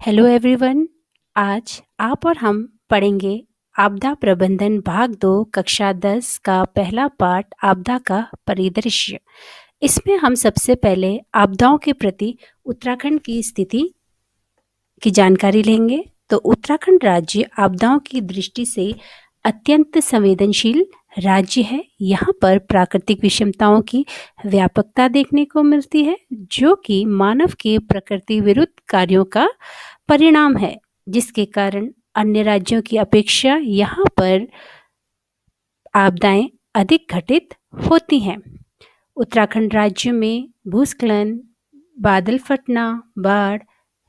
Hello everyone. आज आप और हम पढ़ेंगे आपदा प्रबंधन भाग 2 कक्षा 10 का पहला पाठ आपदा का परिदृश्य। इसमें हम सबसे पहले आपदाओं के प्रति उत्तराखंड की स्थिति की जानकारी लेंगे। तो उत्तराखंड राज्य आपदाओं की दृष्टि से अत्यंत संवेदनशील राज्य है। यहाँ पर प्राकृतिक विषमताओं की व्यापकता देखने को मिलती है, जो कि मानव के प्रकृति विरुद्ध कार्यों का परिणाम है, जिसके कारण अन्य राज्यों की अपेक्षा यहाँ पर आपदाएं अधिक घटित होती हैं। उत्तराखंड राज्य में भूस्खलन, बादल फटना, बाढ़,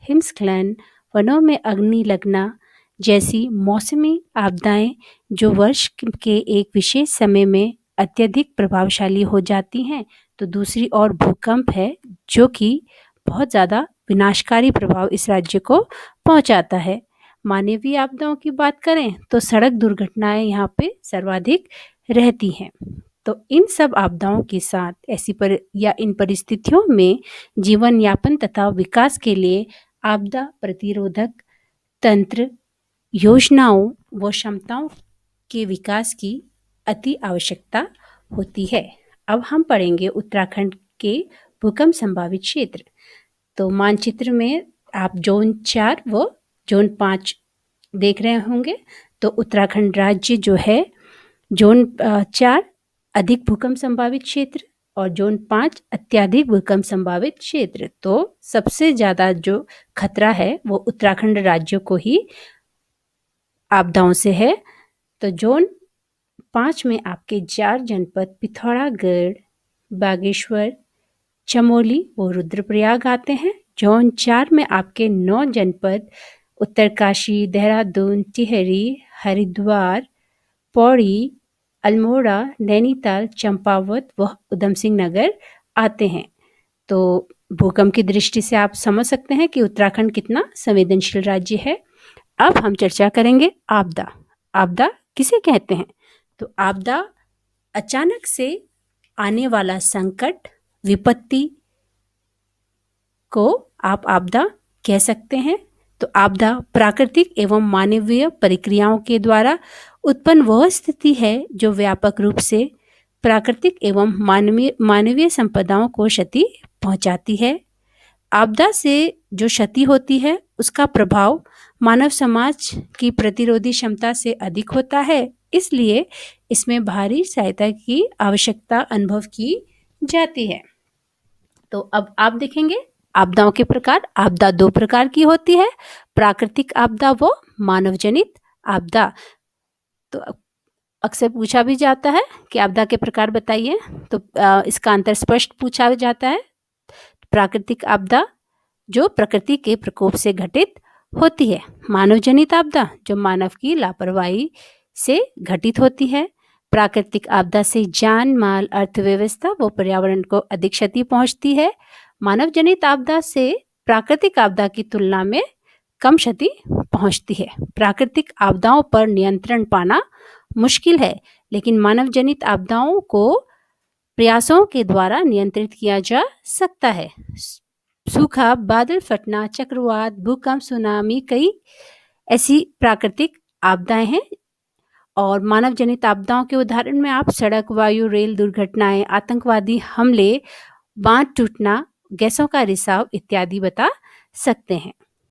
हिमस्खलन, वनों में अग्नि लगना जैसी मौसमी आपदाएं जो वर्ष के एक विशेष समय में अत्यधिक प्रभावशाली हो जाती हैं, तो दूसरी ओर भूकंप है, जो कि बहुत ज़्यादा विनाशकारी प्रभाव इस राज्य को पहुंचाता है। मानवीय आपदाओं की बात करें तो सड़क दुर्घटनाएं यहाँ पे सर्वाधिक रहती हैं। तो इन सब आपदाओं के साथ इन परिस्थितियों में जीवन यापन तथा विकास के लिए आपदा प्रतिरोधक तंत्र, योजनाओं व क्षमताओं के विकास की अति आवश्यकता होती है। अब हम पढ़ेंगे उत्तराखंड के भूकंप संभावित क्षेत्र। तो मानचित्र में आप जोन 4 व जोन 5 देख रहे होंगे। तो उत्तराखंड राज्य जो है जोन 4 अधिक भूकंप संभावित क्षेत्र और जोन 5 अत्यधिक भूकंप संभावित क्षेत्र। तो सबसे ज़्यादा जो खतरा है वो उत्तराखंड राज्य को ही आपदाओं से है। तो जोन 5 में आपके 4 जनपद पिथौरागढ़, बागेश्वर, चमोली व रुद्रप्रयाग आते हैं। जोन 4 में आपके 9 जनपद उत्तरकाशी, देहरादून, टिहरी, हरिद्वार, पौड़ी, अल्मोड़ा, नैनीताल, चंपावत व उधम सिंह नगर आते हैं। तो भूकंप की दृष्टि से आप समझ सकते हैं कि उत्तराखंड कितना संवेदनशील राज्य है। अब हम चर्चा करेंगे आपदा। आपदा किसे कहते हैं? तो आपदा अचानक से आने वाला संकट, विपत्ति को आप आपदा कह सकते हैं। तो आपदा प्राकृतिक एवं मानवीय प्रक्रियाओं के द्वारा उत्पन्न वह स्थिति है जो व्यापक रूप से प्राकृतिक एवं मानवीय संपदाओं को क्षति पहुंचाती है। आपदा से जो क्षति होती है उसका प्रभाव मानव समाज की प्रतिरोधी क्षमता से अधिक होता है, इसलिए इसमें भारी सहायता की आवश्यकता अनुभव की जाती है। तो अब आप देखेंगे आपदाओं के प्रकार। आपदा 2 प्रकार की होती है, प्राकृतिक आपदा व मानव जनित आपदा। तो अक्सर पूछा भी जाता है कि आपदा के प्रकार बताइए, तो इसका अंतर स्पष्ट पूछा जाता है। प्राकृतिक आपदा जो प्रकृति के प्रकोप से घटित होती है। मानव जनित आपदा जो मानव की लापरवाही से घटित होती है। प्राकृतिक आपदा से जान माल, अर्थव्यवस्था व पर्यावरण को अधिक क्षति पहुंचती है। मानव जनित आपदा से प्राकृतिक आपदा की तुलना में कम क्षति पहुंचती है। प्राकृतिक आपदाओं पर नियंत्रण पाना मुश्किल है, लेकिन मानव जनित आपदाओं को प्रयासों के द्वारा नियंत्रित किया जा सकता है। सूखा, बादल फटना, चक्रवात, भूकंप, सुनामी, कई ऐसी प्राकृतिक आपदाएं हैं। और मानव जनित आपदाओं के उदाहरण में आप सड़क, वायु, रेल दुर्घटनाएं, आतंकवादी हमले, बांध टूटना, गैसों का रिसाव इत्यादि बता सकते हैं।